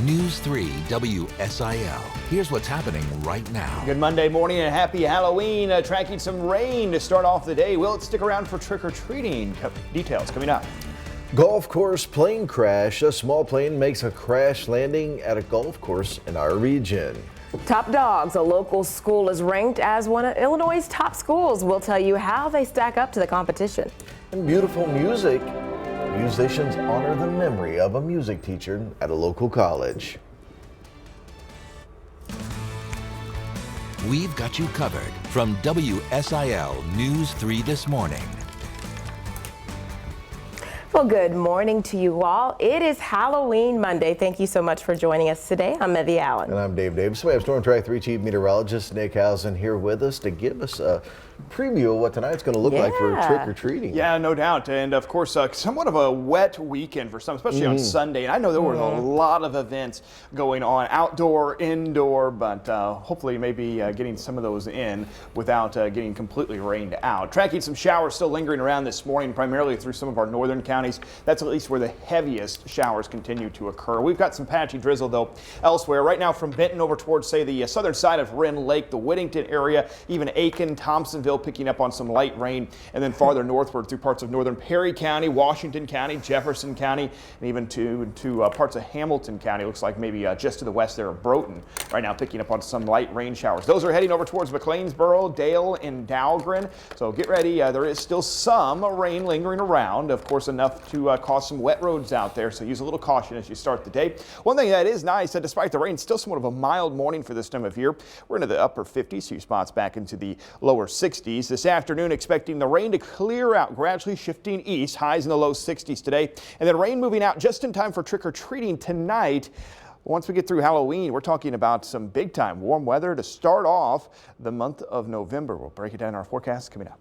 News 3 WSIL. Here's what's happening right now. Good Monday morning and happy Halloween. Tracking some rain to start off the day. Will it stick around for trick-or-treating? Details coming up. Golf course plane crash. A small plane makes a crash landing at a golf course in our region. Top Dogs, a local school, is ranked as one of Illinois' top schools. We'll tell you how they stack up to the competition. And beautiful music. Musicians honor the memory of a music teacher at a local college. We've got you covered from WSIL News 3 this morning. Well, good morning to you all. It is Halloween Monday. Thank you so much for joining us today. I'm Evie Allen. And I'm Dave Davis. We have Storm Track 3 Chief Meteorologist Nick Housen here with us to give us a preview of what tonight's going to look like for trick-or-treating. Yeah, no doubt. And of course, somewhat of a wet weekend for some, especially on Sunday. And I know there were a lot of events going on, outdoor, indoor, but hopefully maybe getting some of those in without getting completely rained out. Tracking some showers still lingering around this morning, primarily through some of our northern counties. That's at least where the heaviest showers continue to occur. We've got some patchy drizzle, though, elsewhere. Right now from Benton over towards, say, the southern side of Wren Lake, the Whittington area, even Aiken, Thompsonville, picking up on some light rain, and then farther northward through parts of northern Perry County, Washington County, Jefferson County, and even to parts of Hamilton County. Looks like maybe just to the west there of Broughton. Right now picking up on some light rain showers. Those are heading over towards McLeansboro, Dale, and Dahlgren. So get ready. There is still some rain lingering around. Of course, enough to cause some wet roads out there. So use a little caution as you start the day. One thing that is nice, that despite the rain, still somewhat of a mild morning for this time of year. We're into the upper 50s, few spots back into the lower 60s. This afternoon, expecting the rain to clear out, gradually shifting east, highs in the low 60s today, and then rain moving out just in time for trick-or-treating tonight. Once we get through Halloween, we're talking about some big-time warm weather to start off the month of November. We'll break it down in our forecast coming up.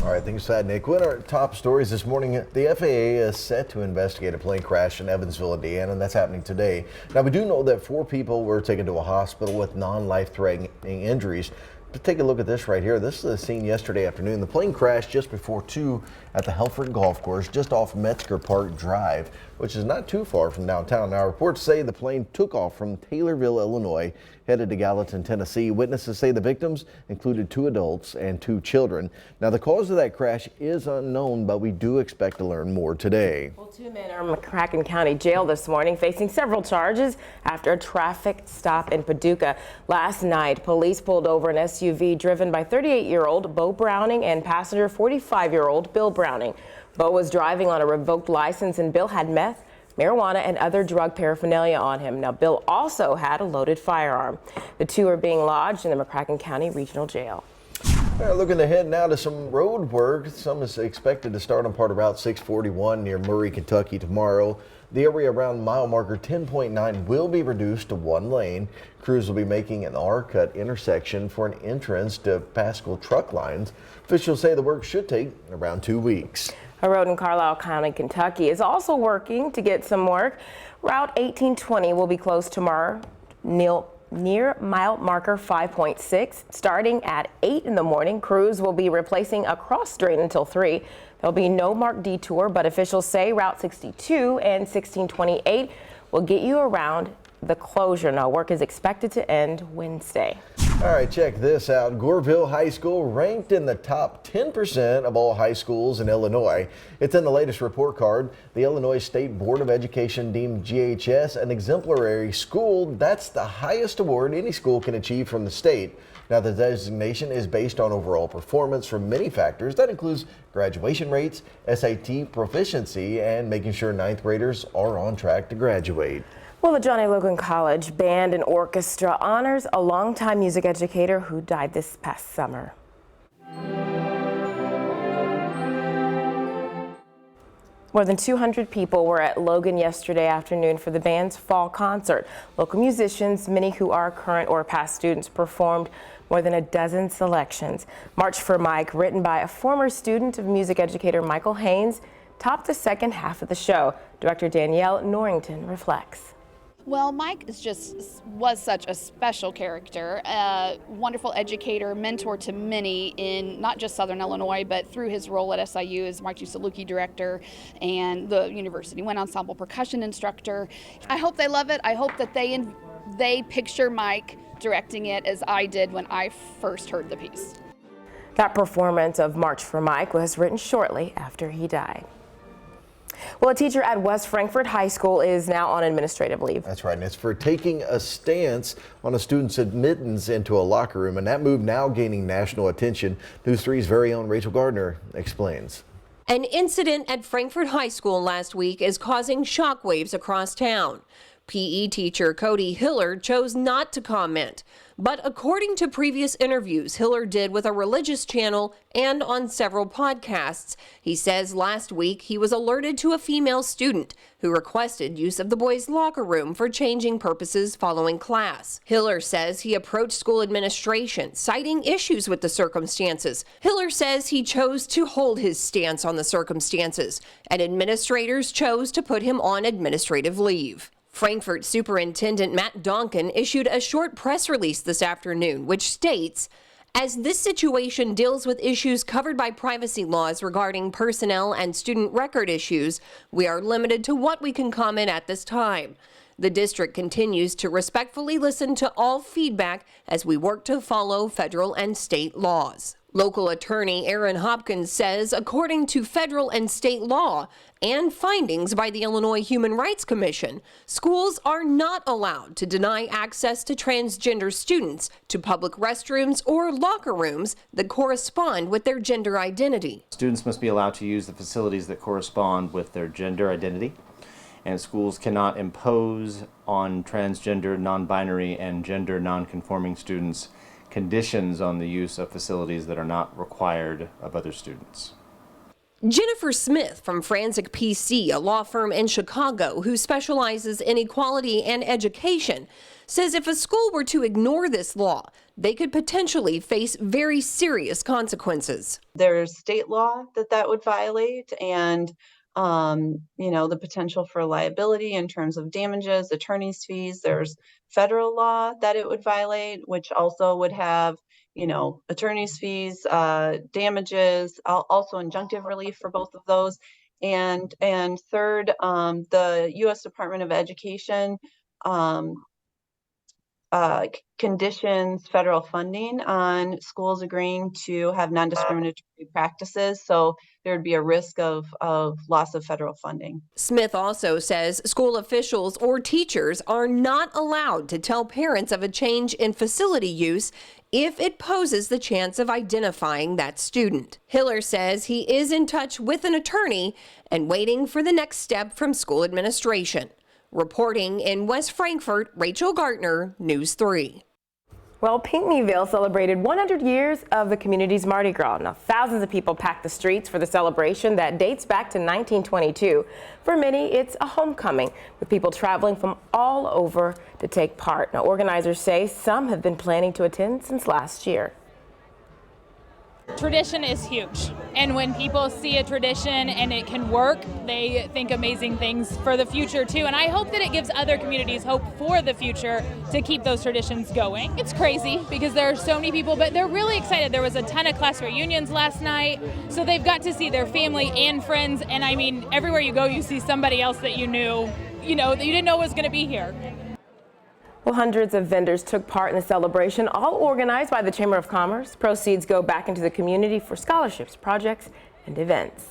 All right, thanks for that, Nick. One of our top stories this morning, the FAA is set to investigate a plane crash in Evansville, Indiana, and that's happening today. Now, we do know that 4 people were taken to a hospital with non-life-threatening injuries. To take a look at this right here. This is the scene yesterday afternoon. The plane crashed just before 2 at the Helford Golf Course just off Metzger Park Drive, which is not too far from downtown. Now, reports say the plane took off from Taylorville, Illinois, headed to Gallatin, Tennessee. Witnesses say the victims included 2 adults and 2 children. Now, the cause of that crash is unknown, but we do expect to learn more today. Well, 2 men are in McCracken County Jail this morning facing several charges after a traffic stop in Paducah. Last night, police pulled over an SUV driven by 38-year-old Bo Browning and passenger 45-year-old Bill Browning. Bo was driving on a revoked license and Bill had meth, marijuana, and other drug paraphernalia on him. Now, Bill also had a loaded firearm. The 2 are being lodged in the McCracken County Regional Jail. Looking ahead now to some road work. Some is expected to start on part of Route 641 near Murray, Kentucky tomorrow. The area around mile marker 10.9 will be reduced to 1 lane. Crews will be making an R-cut intersection for an entrance to Pascal truck lines. Officials say the work should take around 2 weeks. A road in Carlisle County, Kentucky is also working to get some work. Route 1820 will be closed tomorrow near mile marker 5.6. Starting at 8 in the morning, crews will be replacing a cross drain until 3. There'll be no marked detour, but officials say Route 62 and 1628 will get you around the closure. Now, work is expected to end Wednesday. All right, check this out. Goreville High School ranked in the top 10% of all high schools in Illinois. It's in the latest report card. The Illinois State Board of Education deemed GHS an exemplary school. That's the highest award any school can achieve from the state. Now, the designation is based on overall performance from many factors. That includes graduation rates, SAT proficiency, and making sure 9th graders are on track to graduate. Well, the John A. Logan College Band and Orchestra honors a longtime music educator who died this past summer. More than 200 people were at Logan yesterday afternoon for the band's fall concert. Local musicians, many who are current or past students, performed more than a dozen selections. March for Mike, written by a former student of music educator Michael Haynes, topped the second half of the show. Director Danielle Norrington reflects. Well, Mike was such a special character, a wonderful educator, mentor to many in not just Southern Illinois, but through his role at SIU as Marching Saluki director and the University Wind Ensemble percussion instructor. I hope they love it. I hope that they picture Mike directing it as I did when I first heard the piece. That performance of March for Mike was written shortly after he died. Well, a teacher at West Frankfort High School is now on administrative leave. That's right, and it's for taking a stance on a student's admittance into a locker room, and that move now gaining national attention. News 3's very own Rachel Gardner explains. An incident at Frankfort High School last week is causing shockwaves across town. PE teacher Cody Hiller chose not to comment, but according to previous interviews Hiller did with a religious channel and on several podcasts, he says last week he was alerted to a female student who requested use of the boys' locker room for changing purposes following class. Hiller says he approached school administration, citing issues with the circumstances. Hiller says he chose to hold his stance on the circumstances, and administrators chose to put him on administrative leave. Frankfort Superintendent Matt Donkin issued a short press release this afternoon, which states, as this situation deals with issues covered by privacy laws regarding personnel and student record issues, we are limited to what we can comment at this time. The district continues to respectfully listen to all feedback as we work to follow federal and state laws. Local attorney Aaron Hopkins says, according to federal and state law and findings by the Illinois Human Rights Commission, schools are not allowed to deny access to transgender students to public restrooms or locker rooms that correspond with their gender identity. Students must be allowed to use the facilities that correspond with their gender identity, and schools cannot impose on transgender, non-binary, and gender non-conforming students conditions on the use of facilities that are not required of other students. Jennifer Smith from Franzik PC, a law firm in Chicago who specializes in equality and education, says if a school were to ignore this law, they could potentially face very serious consequences. There's state law that would violate, and the potential for liability in terms of damages, attorney's fees. There's federal law that it would violate, which also would have, attorney's fees, damages, also injunctive relief for both of those. And third, the U.S. Department of Education conditions federal funding on schools agreeing to have non-discriminatory practices, so there would be a risk of loss of federal funding. Smith also says school officials or teachers are not allowed to tell parents of a change in facility use if it poses the chance of identifying that student. Hiller says he is in touch with an attorney and waiting for the next step from school administration. Reporting in West Frankfort, Rachel Gardner, News 3. Well, Pinckneyville celebrated 100 years of the community's Mardi Gras. Now, thousands of people packed the streets for the celebration that dates back to 1922. For many, it's a homecoming, with people traveling from all over to take part. Now, organizers say some have been planning to attend since last year. Tradition is huge, and when people see a tradition and it can work, they think amazing things for the future too, and I hope that it gives other communities hope for the future to keep those traditions going. It's crazy because there are so many people, but they're really excited. There was a ton of class reunions last night, so they've got to see their family and friends, and I mean, everywhere you go you see somebody else that you knew, that you didn't know was going to be here. Well, hundreds of vendors took part in the celebration, all organized by the Chamber of Commerce. Proceeds go back into the community for scholarships, projects, and events.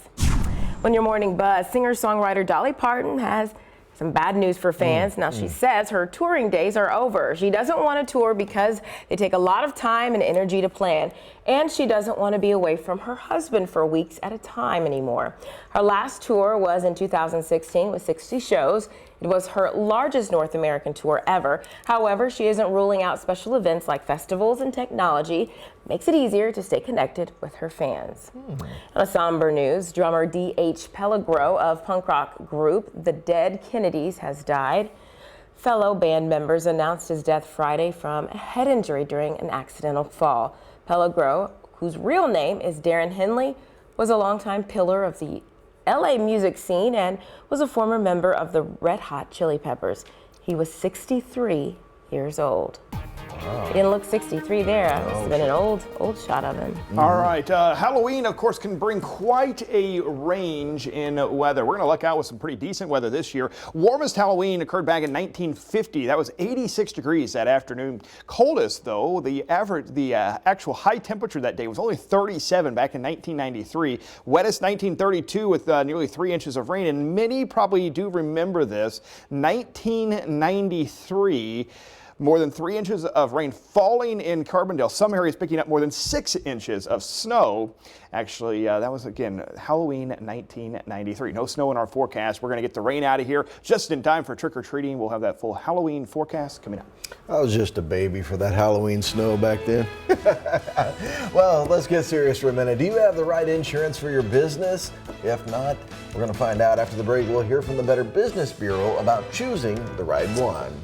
On your morning buzz, singer-songwriter Dolly Parton has some bad news for fans. Now, she says her touring days are over. She doesn't want to tour because they take a lot of time and energy to plan, and she doesn't want to be away from her husband for weeks at a time anymore. Her last tour was in 2016 with 60 shows. It was her largest North American tour ever. However, she isn't ruling out special events like festivals, and technology makes it easier to stay connected with her fans. On a somber news, drummer D.H. Pellegro of punk rock group The Dead Kennedys has died. Fellow band members announced his death Friday from a head injury during an accidental fall. Pellegro, whose real name is Darren Henley, was a longtime pillar of the LA music scene and was a former member of the Red Hot Chili Peppers. He was 63 years old. He didn't look 63 there. It's been an old shot of him. All right. Halloween, of course, can bring quite a range in weather. We're going to luck out with some pretty decent weather this year. Warmest Halloween occurred back in 1950. That was 86 degrees that afternoon. Coldest, though, the actual high temperature that day was only 37 back in 1993. Wettest 1932 with nearly 3 inches of rain. And many probably do remember this. 1993. More than 3 inches of rain falling in Carbondale. Some areas picking up more than 6 inches of snow. Actually, that was, again, Halloween 1993. No snow in our forecast. We're going to get the rain out of here just in time for trick-or-treating. We'll have that full Halloween forecast coming up. I was just a baby for that Halloween snow back then. Well, let's get serious for a minute. Do you have the right insurance for your business? If not, we're going to find out after the break. We'll hear from the Better Business Bureau about choosing the right one.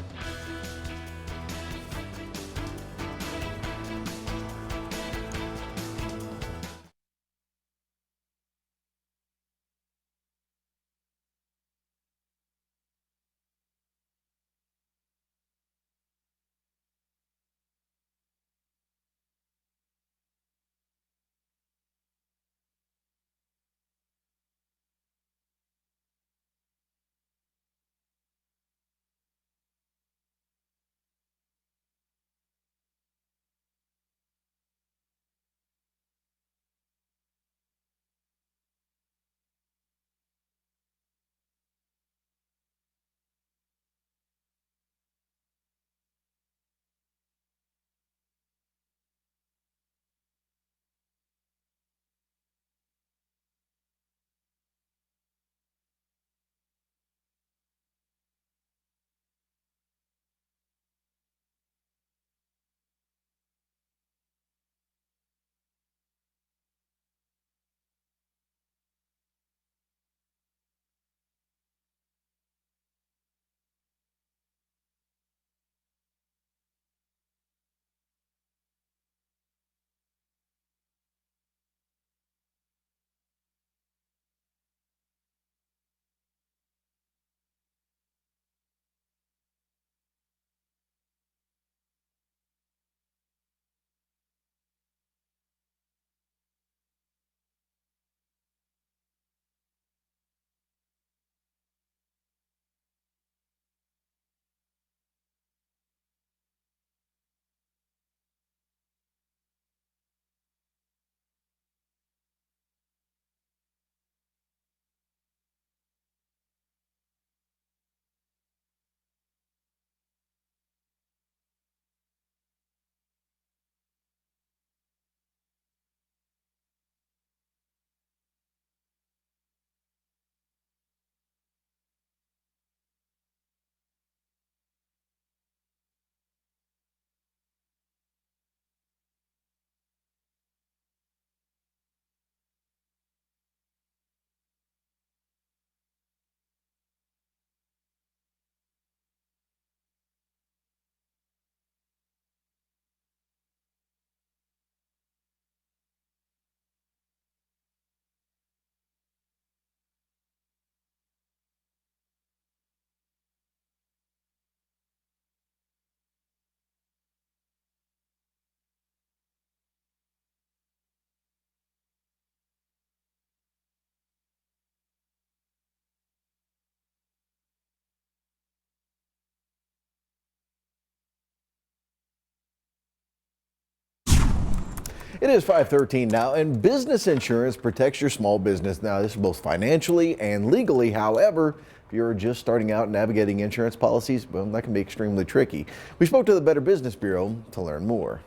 It is 5:13 now, and business insurance protects your small business. Now, this is both financially and legally. However, if you're just starting out navigating insurance policies, well, that can be extremely tricky. We spoke to the Better Business Bureau to learn more.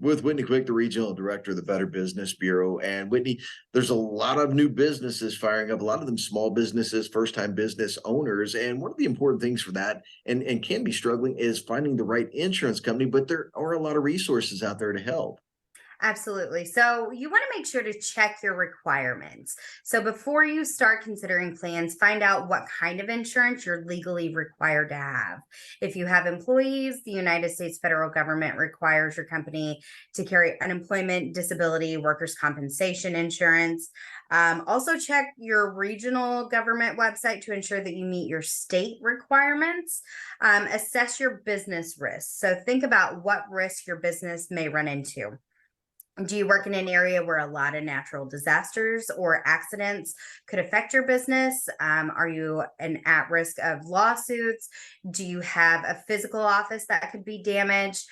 With Whitney Quick, the Regional Director of the Better Business Bureau. And Whitney, there's a lot of new businesses firing up, a lot of them small businesses, first-time business owners. And one of the important things for that and can be struggling is finding the right insurance company, but there are a lot of resources out there to help. Absolutely. So you want to make sure to check your requirements. So before you start considering plans, find out what kind of insurance you're legally required to have. If you have employees, the United States federal government requires your company to carry unemployment, disability, workers' compensation insurance. Also check your regional government website to ensure that you meet your state requirements. Assess your business risks. So think about what risk your business may run into. Do you work in an area where a lot of natural disasters or accidents could affect your business? Are you at risk of lawsuits? Do you have a physical office that could be damaged?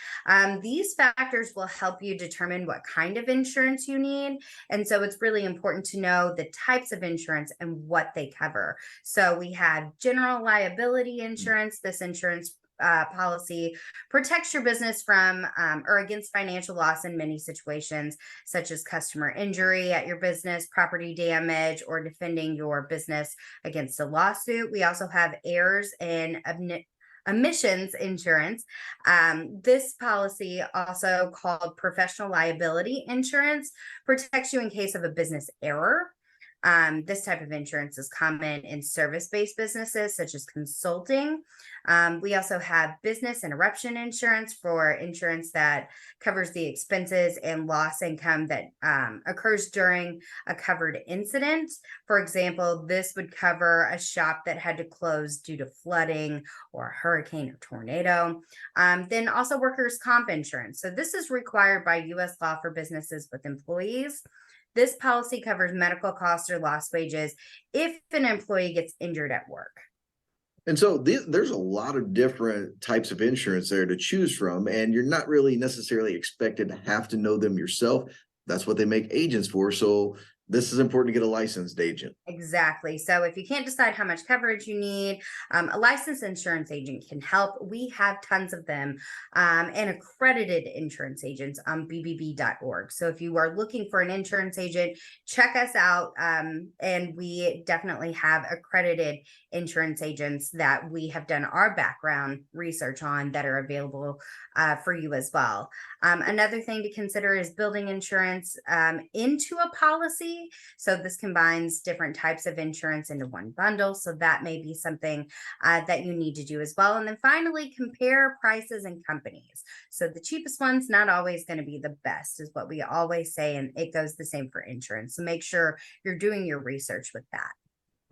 These factors will help you determine what kind of insurance you need. And so it's really important to know the types of insurance and what they cover. So we have general liability insurance. This insurance policy protects your business from or against financial loss in many situations, such as customer injury at your business, property damage, or defending your business against a lawsuit. We also have errors and emissions insurance. This policy, also called professional liability insurance, protects you in case of a business error. This type of insurance is common in service-based businesses such as consulting. We also have business interruption insurance for insurance that covers the expenses and loss income that occurs during a covered incident. For example, this would cover a shop that had to close due to flooding or a hurricane or tornado. Then also workers' comp insurance. So this is required by U.S. law for businesses with employees. This policy covers medical costs or lost wages if an employee gets injured at work. And so there's a lot of different types of insurance there to choose from, and you're not really necessarily expected to have to know them yourself. That's what they make agents for. So this is important to get a licensed agent. Exactly. So if you can't decide how much coverage you need, a licensed insurance agent can help. We have tons of them and accredited insurance agents on bbb.org. So if you are looking for an insurance agent, check us out. And we definitely have accredited insurance agents that we have done our background research on that are available for you as well. Another thing to consider is building insurance into a policy. So this combines different types of insurance into one bundle. So that may be something that you need to do as well. And then finally, compare prices and companies. So the cheapest one's not always going to be the best, is what we always say. And it goes the same for insurance. So make sure you're doing your research with that.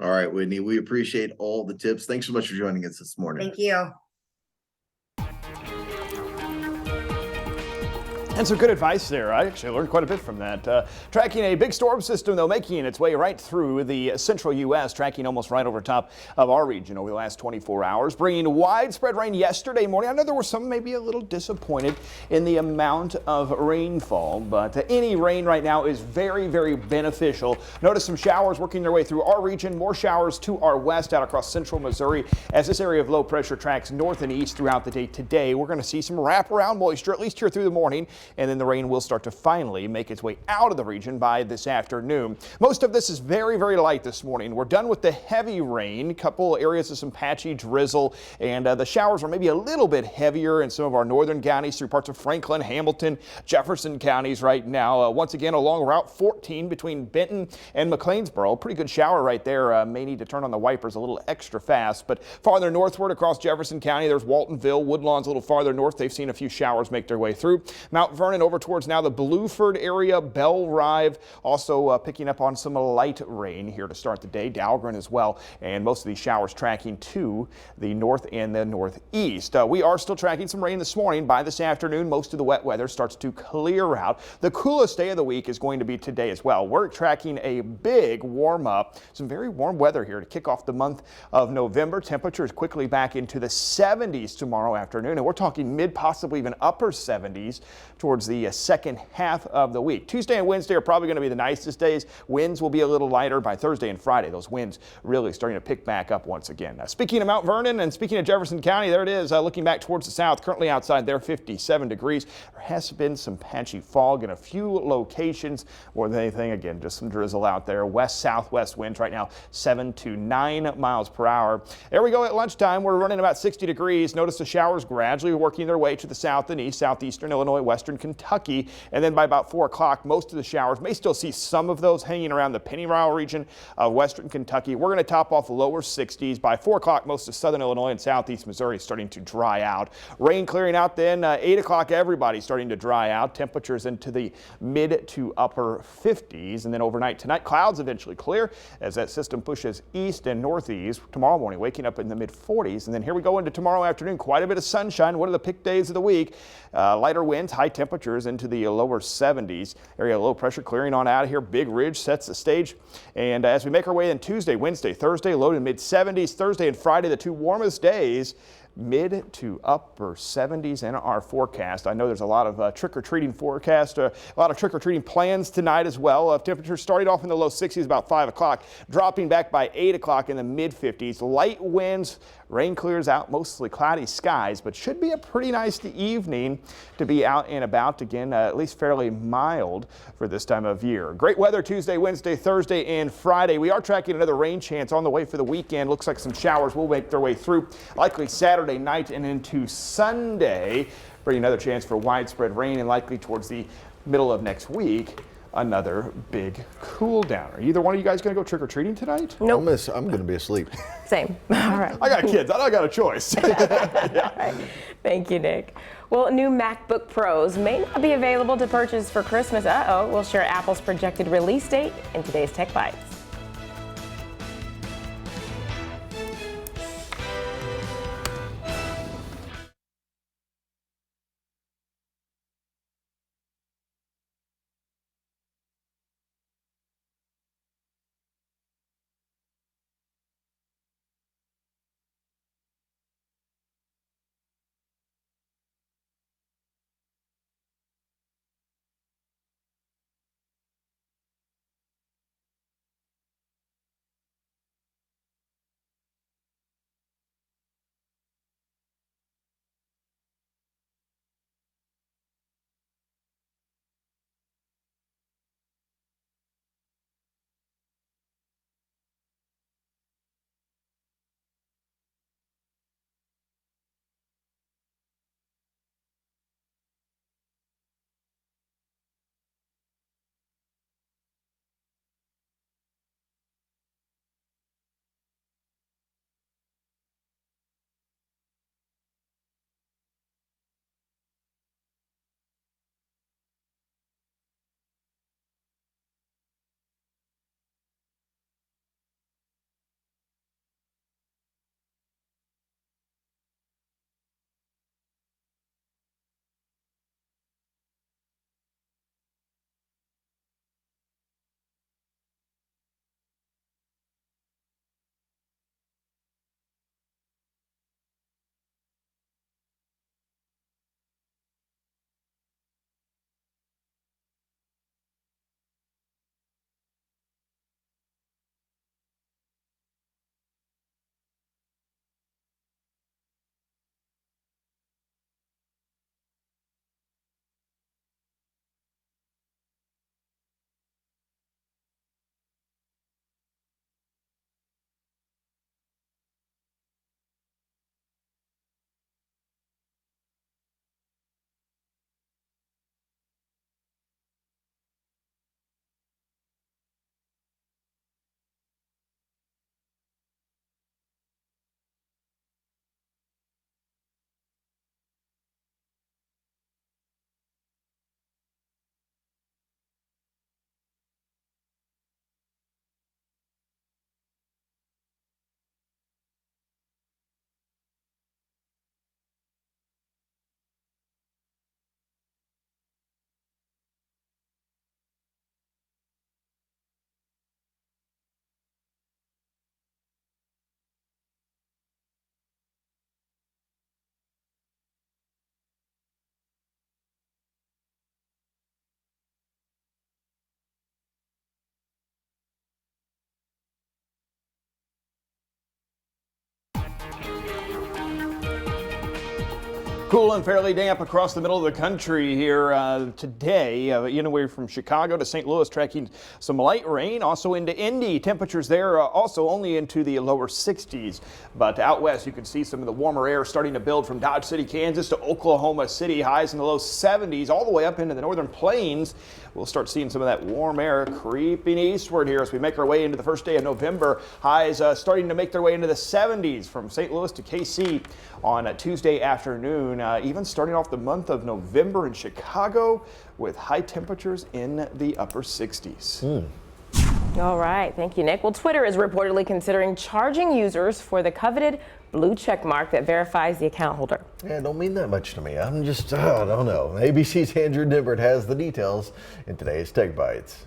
All right, Whitney, we appreciate all the tips. Thanks so much for joining us this morning. Thank you. And some good advice there. I actually learned quite a bit from that. Tracking a big storm system, though, making its way right through the central U.S., tracking almost right over top of our region over the last 24 hours, bringing widespread rain yesterday morning. I know there were some maybe a little disappointed in the amount of rainfall, but any rain right now is very, very beneficial. Notice some showers working their way through our region, more showers to our west out across central Missouri as this area of low pressure tracks north and east throughout the day today. We're going to see some wraparound moisture, at least here through the morning. And then the rain will start to finally make its way out of the region by this afternoon. Most of this is very, very light this morning. We're done with the heavy rain. A couple areas of some patchy drizzle, and the showers are maybe a little bit heavier in some of our northern counties through parts of Franklin, Hamilton, Jefferson counties right now. Once again, along Route 14 between Benton and McLeansboro. Pretty good shower right there. May need to turn on the wipers a little extra fast. But farther northward across Jefferson County, there's Waltonville, Woodlawn's a little farther north. They've seen a few showers make their way through. Mount Vernon over towards now the Blueford area, Bell Rive, also picking up on some light rain here to start the day. Dahlgren as well, and most of these showers tracking to the north and the northeast. We are still tracking some rain this morning. By this afternoon, most of the wet weather starts to clear out. The coolest day of the week is going to be today as well. We're tracking a big warm up, some very warm weather here to kick off the month of November. Temperatures quickly back into the 70s tomorrow afternoon, and we're talking mid, possibly even upper 70s towards the second half of the week. Tuesday and Wednesday are probably going to be the nicest days. Winds will be a little lighter by Thursday and Friday. Those winds really starting to pick back up once again. Speaking of Mount Vernon and speaking of Jefferson County, there it is, looking back towards the south. Currently outside there, 57 degrees. There has been some patchy fog in a few locations. More than anything, again, just some drizzle out there. West-southwest winds right now, 7 to 9 miles per hour. There we go at lunchtime. We're running about 60 degrees. Notice the showers gradually working their way to the south and east, southeastern Illinois, western western Kentucky. And then by about 4 o'clock, most of the showers may still see some of those hanging around the Pennyroyal region of western Kentucky. We're going to top off lower 60s. By 4 o'clock, most of southern Illinois and southeast Missouri is starting to dry out. Rain clearing out then. 8 o'clock, everybody's starting to dry out. Temperatures into the mid to upper 50s. And then overnight tonight, clouds eventually clear as that system pushes east and northeast. Tomorrow morning, waking up in the mid 40s. And then here we go into tomorrow afternoon. Quite a bit of sunshine. One of the pick days of the week. Lighter winds, high temperatures into the lower 70s. Area of low pressure clearing on out of here. Big Ridge sets the stage. And as we make our way in Tuesday, Wednesday, Thursday, low to mid 70s. Thursday and Friday, the two warmest days. Mid to upper 70s in our forecast. I know there's a lot of trick-or-treating forecast, a lot of trick-or-treating plans tonight as well. Temperatures starting off in the low 60s about 5 o'clock, dropping back by 8 o'clock in the mid 50s. Light winds, rain clears out, mostly cloudy skies, but should be a pretty nice evening to be out and about again, at least fairly mild for this time of year. Great weather Tuesday, Wednesday, Thursday, and Friday. We are tracking another rain chance on the way for the weekend. Looks like some showers will make their way through, likely Saturday night and into Sunday, bringing another chance for widespread rain and likely towards the middle of next week. Another big cool downer. Either one of you guys going to go trick-or-treating tonight? Nope. I'm going to be asleep. Same. All right. I got kids. I got a choice. Yeah. Thank you, Nick. Well, new MacBook Pros may not be available to purchase for Christmas. We'll share Apple's projected release date in today's Tech Bites. Cool and fairly damp across the middle of the country here today. Anywhere from Chicago to St. Louis, tracking some light rain. Also into Indy, temperatures there also only into the lower 60s. But out west, you can see some of the warmer air starting to build from Dodge City, Kansas to Oklahoma City. Highs in the low 70s, all the way up into the northern plains. We'll start seeing some of that warm air creeping eastward here as we make our way into the first day of November. Highs starting to make their way into the 70s from St. Louis to KC on Tuesday afternoon. Even starting off the month of November in Chicago with high temperatures in the upper 60s. All right, thank you, Nick. Well, Twitter is reportedly considering charging users for the coveted blue check mark that verifies the account holder. Yeah, don't mean that much to me. I'm just, I don't know. ABC's Andrew Nibbert has the details in today's Tech Bites.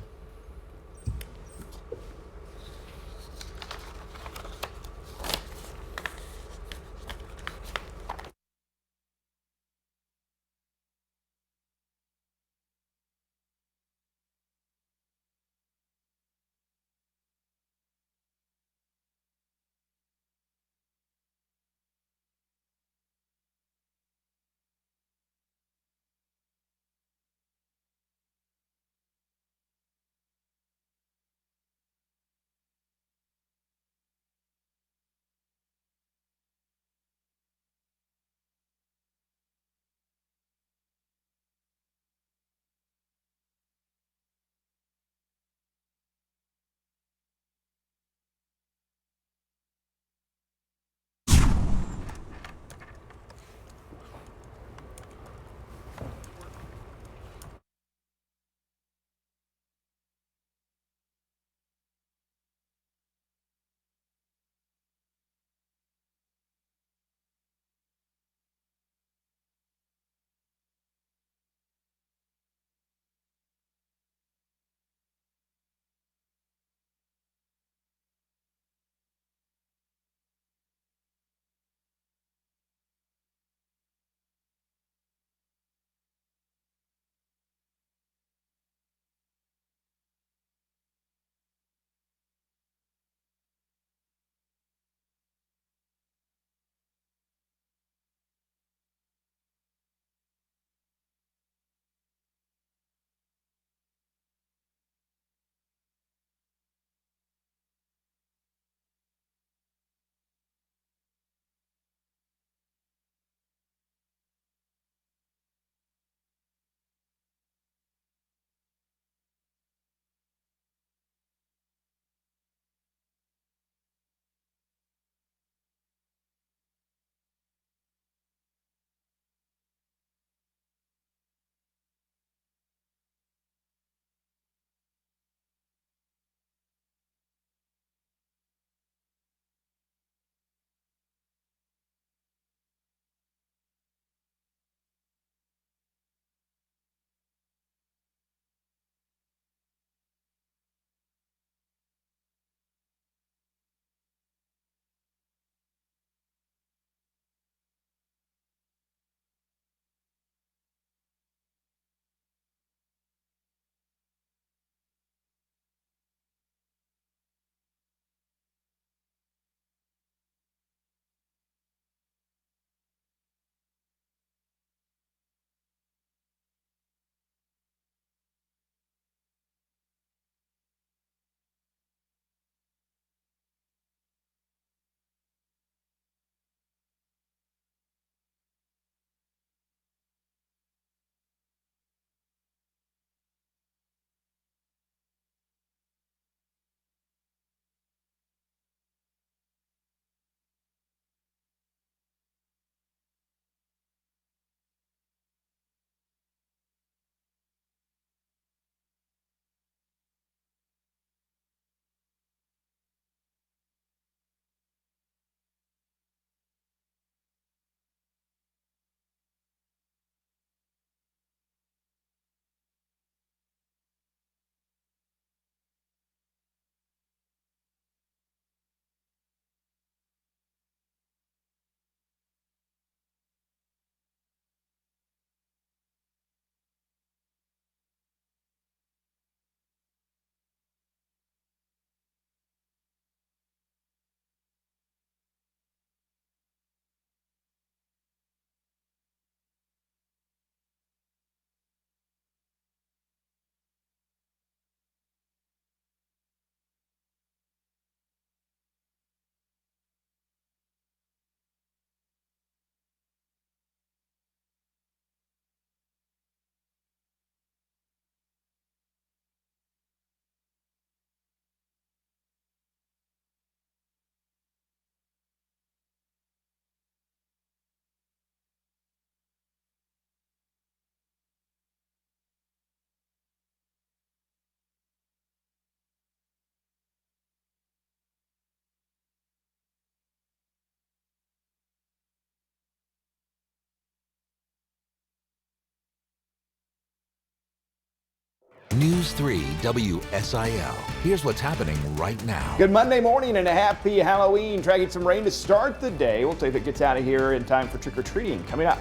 News 3 WSIL. Here's what's happening right now. Good Monday morning and a happy Halloween. Tracking some rain to start the day. We'll see if it gets out of here in time for trick-or-treating coming up.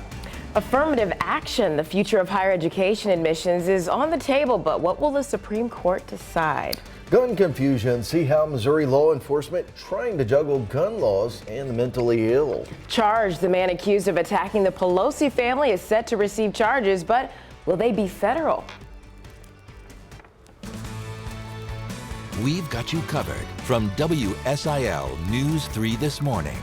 Affirmative action, the future of higher education admissions, is on the table, but what will the Supreme Court decide? Gun confusion. See how Missouri law enforcement trying to juggle gun laws and the mentally ill. Charged, the man accused of attacking the Pelosi family is set to receive charges, but will they be federal? We've got you covered from WSIL News 3 this morning.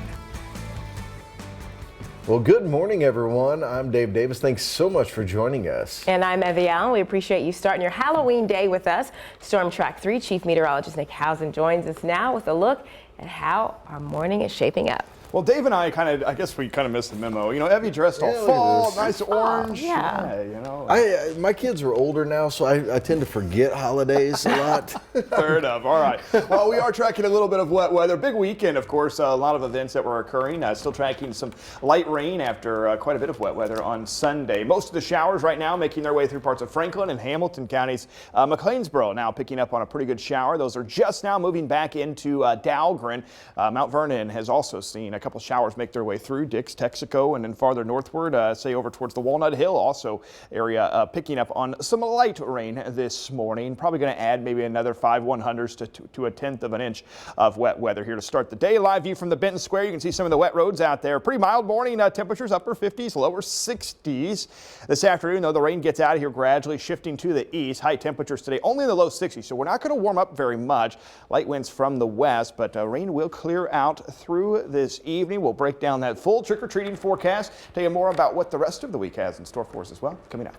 Well, good morning, everyone. I'm Dave Davis. Thanks so much for joining us. And I'm Evie Allen. We appreciate you starting your Halloween day with us. Storm Track 3 Chief Meteorologist Nick Hausen joins us now with a look at how our morning is shaping up. Well, Dave and I I guess we kind of missed the memo. You know, Evie dressed all fall, nice orange. Yeah. You know. My kids are older now, so I tend to forget holidays a lot. Fair enough. All right. Well, we are tracking a little bit of wet weather. Big weekend, of course. A lot of events that were occurring. Still tracking some light rain after quite a bit of wet weather on Sunday. Most of the showers right now making their way through parts of Franklin and Hamilton counties. McLeansboro now picking up on a pretty good shower. Those are just now moving back into Dahlgren. Mount Vernon has also seen a couple showers make their way through Dix, Texaco, and then farther northward, say over towards the Walnut Hill also area picking up on some light rain this morning. Probably going to add maybe another 5/100ths to a tenth of an inch of wet weather here to start the day. Live view from the Benton Square. You can see some of the wet roads out there. Pretty mild morning temperatures, upper 50s, lower 60s. This afternoon, though, the rain gets out of here gradually, shifting to the east. High temperatures today only in the low 60s, so we're not going to warm up very much. Light winds from the west, but rain will clear out through this evening. We'll break down that full trick-or-treating forecast, tell you more about what the rest of the week has in store for us as well, coming up.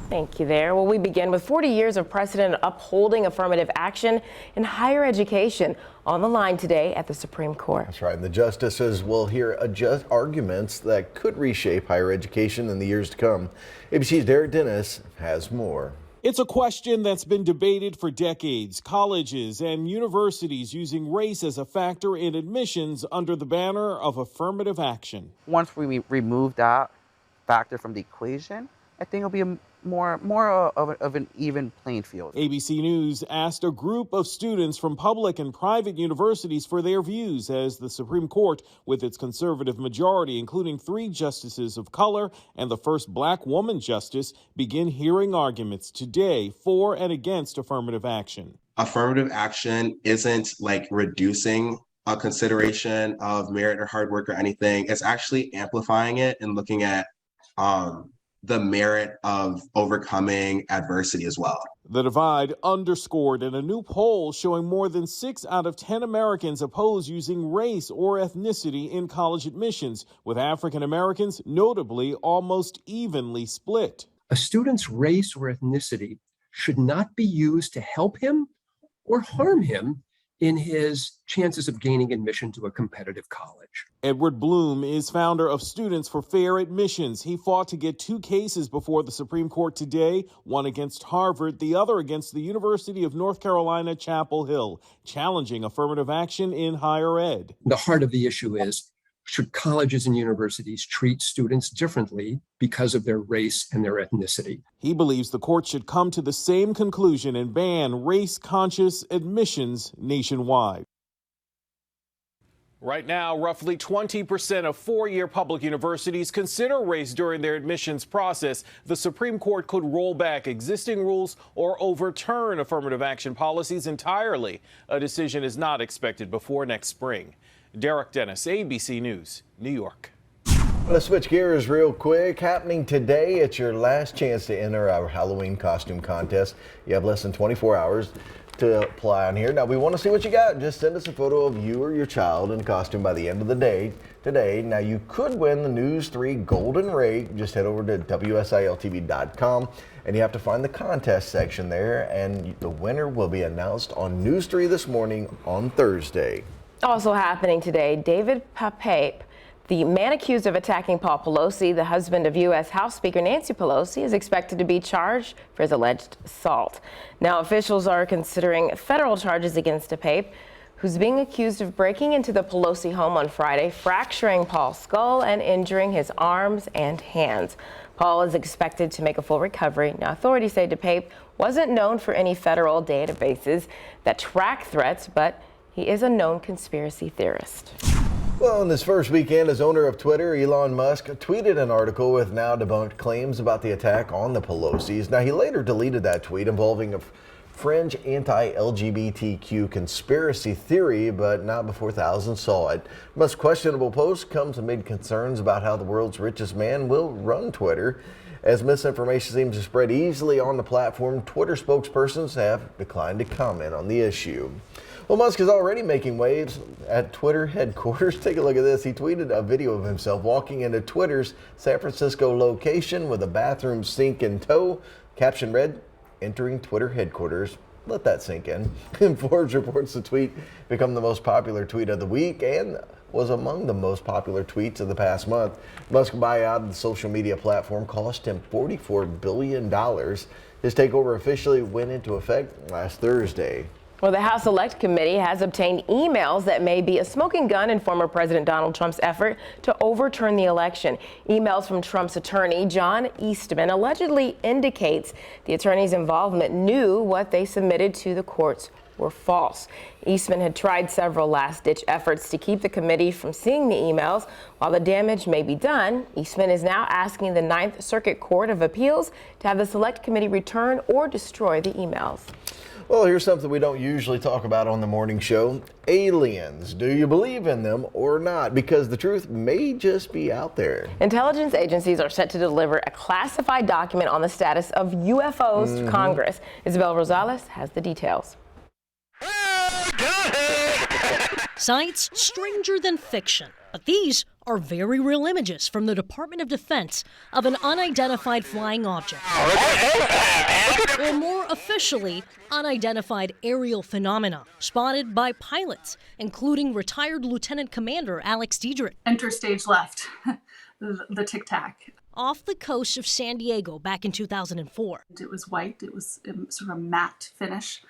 Thank you there. Well, we begin with 40 years of precedent upholding affirmative action in higher education on the line today at the Supreme Court. That's right. And the justices will hear arguments that could reshape higher education in the years to come. ABC's Derek Dennis has more. It's a question that's been debated for decades. Colleges and universities using race as a factor in admissions under the banner of affirmative action. Once we remove that factor from the equation, I think it'll be more of an even playing field. ABC News asked a group of students from public and private universities for their views as the Supreme Court, with its conservative majority, including 3 justices of color and the first black woman justice, begin hearing arguments today for and against affirmative action. Affirmative action isn't like reducing a consideration of merit or hard work or anything. It's actually amplifying it and looking at the merit of overcoming adversity as well. The divide underscored in a new poll showing more than 6 out of 10 Americans oppose using race or ethnicity in college admissions, with African Americans notably almost evenly split. A student's race or ethnicity should not be used to help him or harm him in his chances of gaining admission to a competitive college. Edward Bloom is founder of Students for Fair Admissions. He fought to get 2 cases before the Supreme Court today, one against Harvard, the other against the University of North Carolina, Chapel Hill, challenging affirmative action in higher ed. The heart of the issue is, should colleges and universities treat students differently because of their race and their ethnicity? He believes the court should come to the same conclusion and ban race-conscious admissions nationwide. Right now, roughly 20% of 4-year public universities consider race during their admissions process. The Supreme Court could roll back existing rules or overturn affirmative action policies entirely. A decision is not expected before next spring. Derek Dennis, ABC News, New York. Let's switch gears real quick. Happening today, it's your last chance to enter our Halloween costume contest. You have less than 24 hours to apply on here. Now, we want to see what you got. Just send us a photo of you or your child in costume by the end of the day today. Now, you could win the News 3 Golden Rate. Just head over to WSILTV.com and you have to find the contest section there, and the winner will be announced on News 3 this morning on Thursday. Also happening today, David Papape, the man accused of attacking Paul Pelosi, the husband of U.S. House Speaker Nancy Pelosi, is expected to be charged for his alleged assault. Now, officials are considering federal charges against Papape, who's being accused of breaking into the Pelosi home on Friday, fracturing Paul's skull and injuring his arms and hands. Paul is expected to make a full recovery. Now, authorities say DePape wasn't known for any federal databases that track threats, but he is a known conspiracy theorist. Well, in this first weekend as owner of Twitter, Elon Musk tweeted an article with now debunked claims about the attack on the Pelosi's. Now, he later deleted that tweet involving a fringe anti-LGBTQ conspiracy theory, but not before thousands saw it. Musk's questionable post comes amid concerns about how the world's richest man will run Twitter. As misinformation seems to spread easily on the platform, Twitter spokespersons have declined to comment on the issue. Well, Musk is already making waves at Twitter headquarters. Take a look at this. He tweeted a video of himself walking into Twitter's San Francisco location with a bathroom sink in tow. Caption read, "Entering Twitter headquarters." Let that sink in. Forbes reports the tweet become the most popular tweet of the week and was among the most popular tweets of the past month. Musk's buyout of the social media platform cost him $44 billion. His takeover officially went into effect last Thursday. Well, the House Select Committee has obtained emails that may be a smoking gun in former President Donald Trump's effort to overturn the election. Emails from Trump's attorney, John Eastman, allegedly indicates the attorney's involvement knew what they submitted to the courts were false. Eastman had tried several last-ditch efforts to keep the committee from seeing the emails. While the damage may be done, Eastman is now asking the Ninth Circuit Court of Appeals to have the Select Committee return or destroy the emails. Well, here's something we don't usually talk about on the morning show. Aliens. Do you believe in them or not? Because the truth may just be out there. Intelligence agencies are set to deliver a classified document on the status of UFOs to Congress. Isabel Rosales has the details. Science stranger than fiction, but these are very real images from the Department of Defense of an unidentified flying object. Or more officially, unidentified aerial phenomena spotted by pilots, including retired Lieutenant Commander Alex Diedrich. Enter stage left, the Tic Tac. Off the coast of San Diego back in 2004. It was white, it was sort of a matte finish,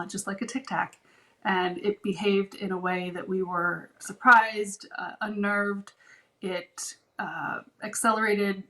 just like a Tic Tac. And it behaved in a way that we were surprised, unnerved. It accelerated,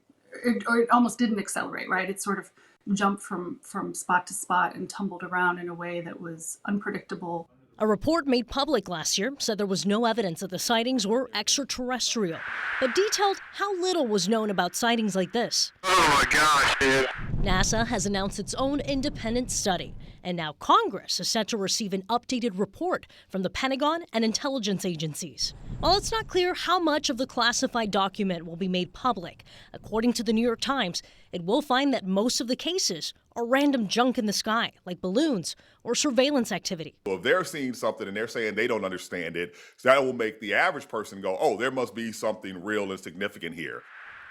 or it almost didn't accelerate, right? It sort of jumped from spot to spot and tumbled around in a way that was unpredictable. A report made public last year said there was no evidence that the sightings were extraterrestrial, but detailed how little was known about sightings like this. Oh my gosh, dude. NASA has announced its own independent study, and now Congress is set to receive an updated report from the Pentagon and intelligence agencies. While it's not clear how much of the classified document will be made public, according to the New York Times, it will find that most of the cases are random junk in the sky, like balloons or surveillance activity. Well, if they're seeing something and they're saying they don't understand it, so that will make the average person go, oh, there must be something real and significant here.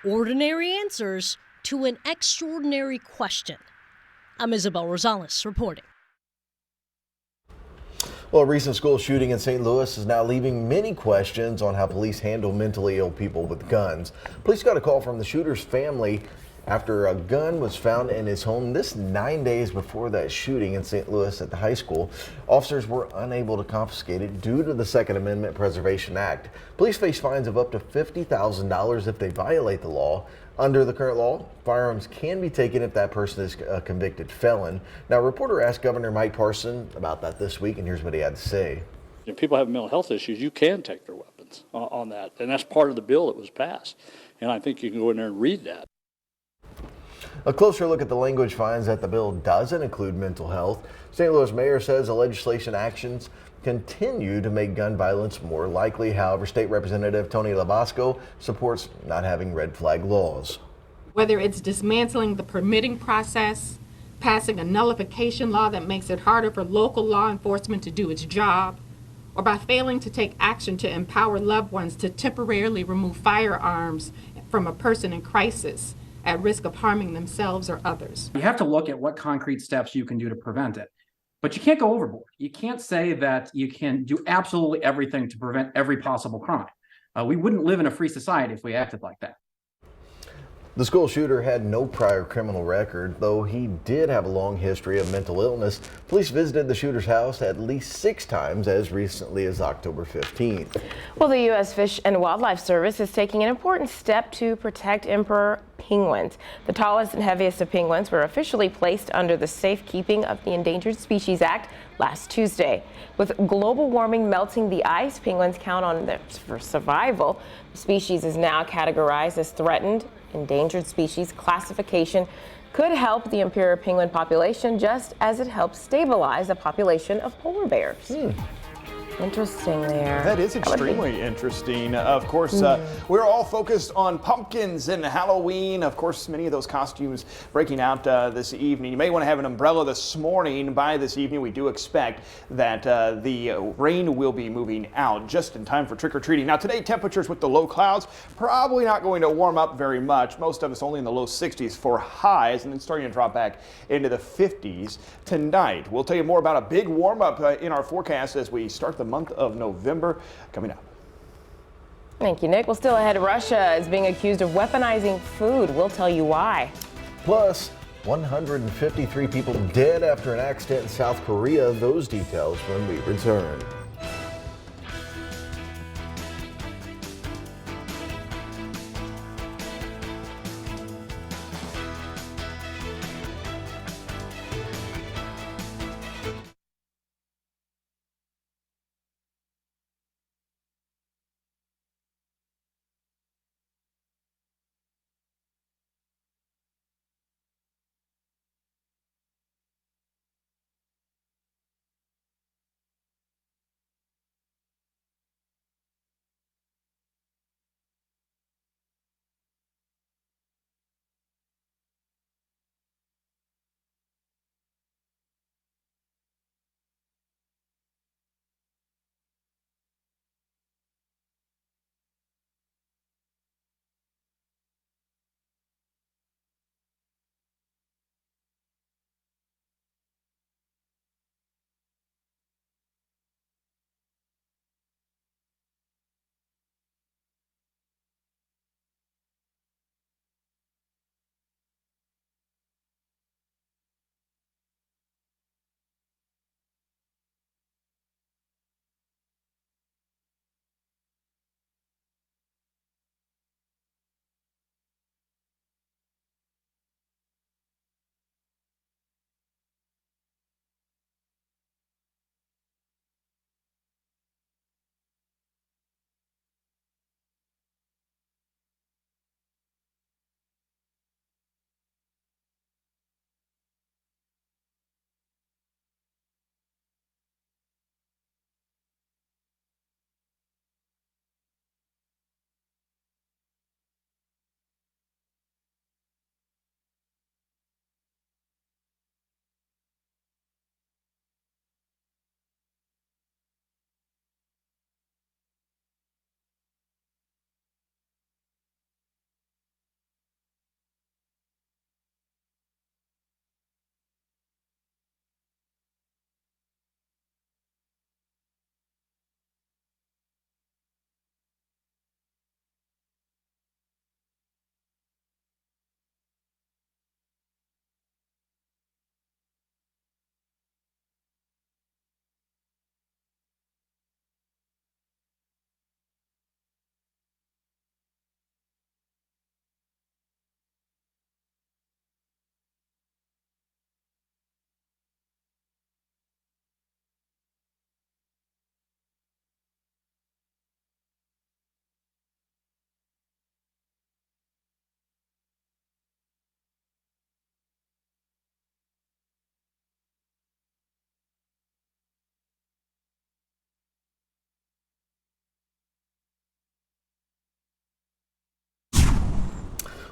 Ordinary answers to an extraordinary question. I'm Isabel Rosales reporting. Well, a recent school shooting in St. Louis is now leaving many questions on how police handle mentally ill people with guns. Police got a call from the shooter's family after a gun was found in his home. This 9 days before that shooting in St. Louis at the high school. Officers were unable to confiscate it due to the Second Amendment Preservation Act. Police face fines of up to $50,000 if they violate the law. Under the current law, firearms can be taken if that person is a convicted felon. Now, a reporter asked Governor Mike Parson about that this week, and here's what he had to say. If people have mental health issues, you can take their weapons on that, and that's part of the bill that was passed. And I think you can go in there and read that. A closer look at the language finds that the bill doesn't include mental health. St. Louis mayor says the legislation actions continue to make gun violence more likely. However, State Representative Tony Labasco supports not having red flag laws. Whether it's dismantling the permitting process, passing a nullification law that makes it harder for local law enforcement to do its job, or by failing to take action to empower loved ones to temporarily remove firearms from a person in crisis at risk of harming themselves or others. You have to look at what concrete steps you can do to prevent it. But you can't go overboard. You can't say that you can do absolutely everything to prevent every possible crime. We wouldn't live in a free society if we acted like that. The school shooter had no prior criminal record, though he did have a long history of mental illness. Police visited the shooter's house at least 6 times as recently as October 15th. Well, the U.S. Fish and Wildlife Service is taking an important step to protect emperor penguins. The tallest and heaviest of penguins were officially placed under the safekeeping of the Endangered Species Act last Tuesday. With global warming melting the ice, penguins count on them for survival. The species is now categorized as threatened. Endangered species classification could help the emperor penguin population just as it helps stabilize the population of polar bears. Interesting there. That is extremely interesting. Of course, we're all focused on pumpkins and Halloween. Of course, many of those costumes breaking out this evening. You may want to have an umbrella this morning. By this evening, we do expect that the rain will be moving out just in time for trick-or-treating. Now, today, temperatures with the low clouds probably not going to warm up very much. Most of us only in the low 60s for highs, and then starting to drop back into the 50s tonight. We'll tell you more about a big warm-up in our forecast as we start the month of November coming up. Thank you, Nick. Well, still ahead, Russia is being accused of weaponizing food. We'll tell you why. Plus, 153 people dead after an accident in South Korea. Those details when we return.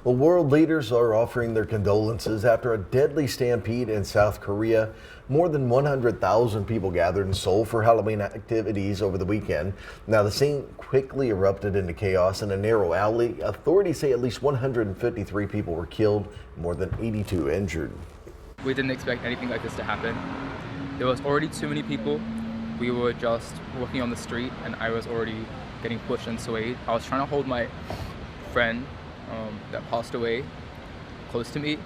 Well, world leaders are offering their condolences after a deadly stampede in South Korea. More than 100,000 people gathered in Seoul for Halloween activities over the weekend. Now, the scene quickly erupted into chaos in a narrow alley. Authorities say at least 153 people were killed, more than 82 injured. We didn't expect anything like this to happen. There was already too many people. We were just walking on the street and I was already getting pushed and swayed. I was trying to hold my friend that passed away close to me.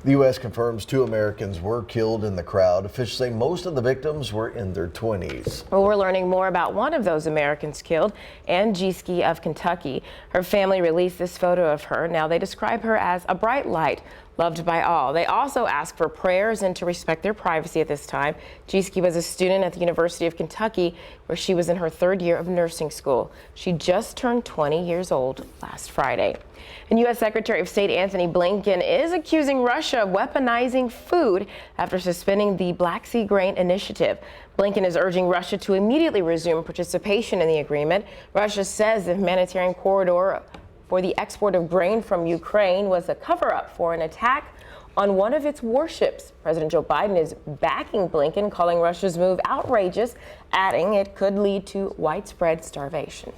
The U.S. confirms 2 Americans were killed in the crowd. Officials say most of the victims were in their 20s. Well, we're learning more about one of those Americans killed, Ann Gieseke of Kentucky. Her family released this photo of her. Now they describe her as a bright light, loved by all. They also ask for prayers and to respect their privacy at this time. Gieseke was a student at the University of Kentucky, where she was in her 3rd year of nursing school. She just turned 20 years old last Friday. And U.S. Secretary of State Antony Blinken is accusing Russia of weaponizing food after suspending the Black Sea Grain Initiative. Blinken is urging Russia to immediately resume participation in the agreement. Russia says the humanitarian corridor for the export of grain from Ukraine was a cover-up for an attack on one of its warships. President Joe Biden is backing Blinken, calling Russia's move outrageous, adding it could lead to widespread starvation.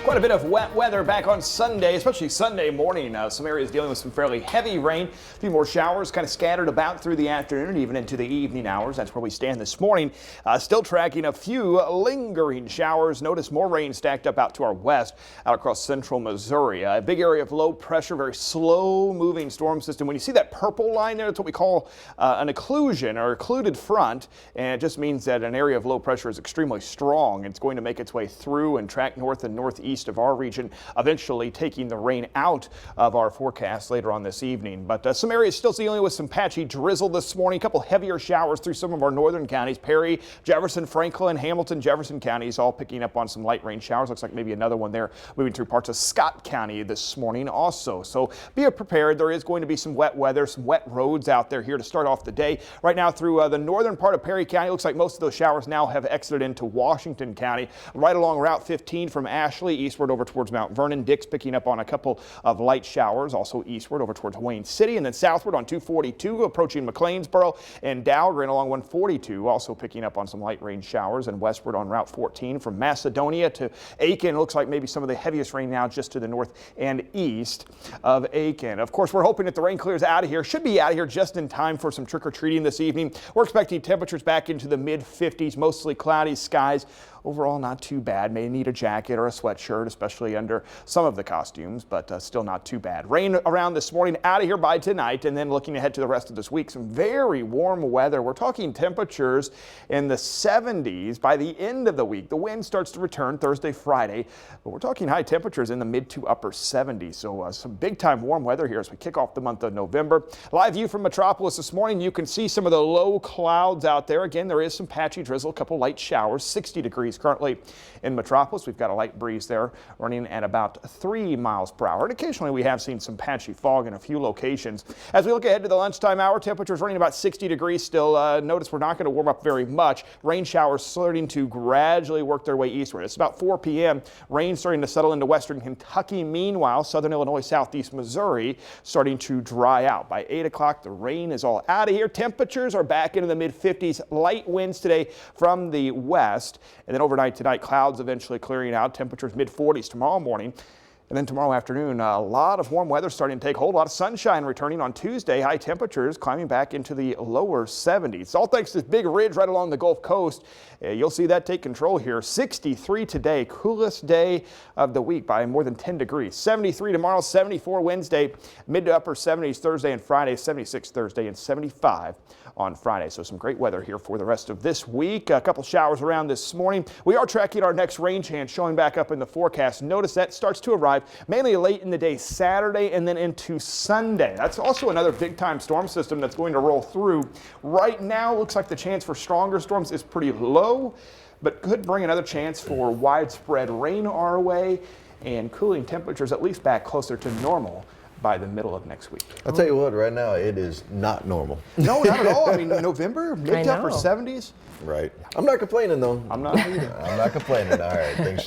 Quite a bit of wet weather back on Sunday, especially Sunday morning. Some areas dealing with some fairly heavy rain. A few more showers kind of scattered about through the afternoon and even into the evening hours. That's where we stand this morning. Still tracking a few lingering showers. Notice more rain stacked up out to our west, out across central Missouri. A big area of low pressure, very slow moving storm system. When you see that purple line there, that's what we call an occlusion or occluded front. And it just means that an area of low pressure is extremely strong. It's going to make its way through and track north and northeast of our region, eventually taking the rain out of our forecast later on this evening. But some areas still dealing with some patchy drizzle this morning. A couple heavier showers through some of our northern counties. Perry, Jefferson, Franklin, Hamilton, Jefferson counties all picking up on some light rain showers. Looks like maybe another one there moving through parts of Scott County this morning also. So be prepared. There is going to be some wet weather, some wet roads out there here to start off the day. Right now through the northern part of Perry County, looks like most of those showers now have exited into Washington County. Right along Route 15 from Ashley eastward over towards Mount Vernon. Dick's picking up on a couple of light showers, also eastward over towards Wayne City, and then southward on 242 approaching McLeansboro and Dahlgren along 142, also picking up on some light rain showers, and westward on Route 14 from Macedonia to Aiken. Looks like maybe some of the heaviest rain now just to the north and east of Aiken. Of course, we're hoping that the rain clears out of here. Should be out of here just in time for some trick-or-treating this evening. We're expecting temperatures back into the mid-50s, mostly cloudy skies. Overall, not too bad. May need a jacket or a sweatshirt, especially under some of the costumes, but still not too bad. Rain around this morning, out of here by tonight, and then looking ahead to the rest of this week, some very warm weather. We're talking temperatures in the 70s by the end of the week. The wind starts to return Thursday, Friday, but we're talking high temperatures in the mid to upper 70s. So some big time warm weather here as we kick off the month of November. Live view from Metropolis this morning. You can see some of the low clouds out there. Again, there is some patchy drizzle, a couple light showers, 60 degrees currently in Metropolis. We've got a light breeze there running at about 3 miles per hour. And occasionally we have seen some patchy fog in a few locations. As we look ahead to the lunchtime hour, temperatures running about 60 degrees still. Notice we're not going to warm up very much. Rain showers starting to gradually work their way eastward. It's about 4 p.m. Rain starting to settle into western Kentucky. Meanwhile, southern Illinois, southeast Missouri starting to dry out. By 8 o'clock, the rain is all out of here. Temperatures are back into the mid-50s. Light winds today from the west. And then overnight tonight, clouds eventually clearing out. Temperatures mid-40s tomorrow morning. And then tomorrow afternoon, a lot of warm weather starting to take hold. A lot of sunshine returning on Tuesday. High temperatures climbing back into the lower 70s. All thanks to this big ridge right along the Gulf Coast. You'll see that take control here. 63 today, coolest day of the week by more than 10 degrees. 73 tomorrow, 74 Wednesday, mid to upper 70s Thursday and Friday, 76 Thursday, and 75 on Friday. So some great weather here for the rest of this week. A couple showers around this morning. We are tracking our next rain chance showing back up in the forecast. Notice that starts to arrive mainly late in the day Saturday and then into Sunday. That's also another big time storm system that's going to roll through. Right now, looks like the chance for stronger storms is pretty low, but could bring another chance for widespread rain our way and cooling temperatures at least back closer to normal by the middle of next week. I'll tell you what, right now it is not normal. No, not at all. I mean, November, mid to upper 70s. Right. I'm not complaining though. I'm not either. I'm not complaining. All right. Thanks.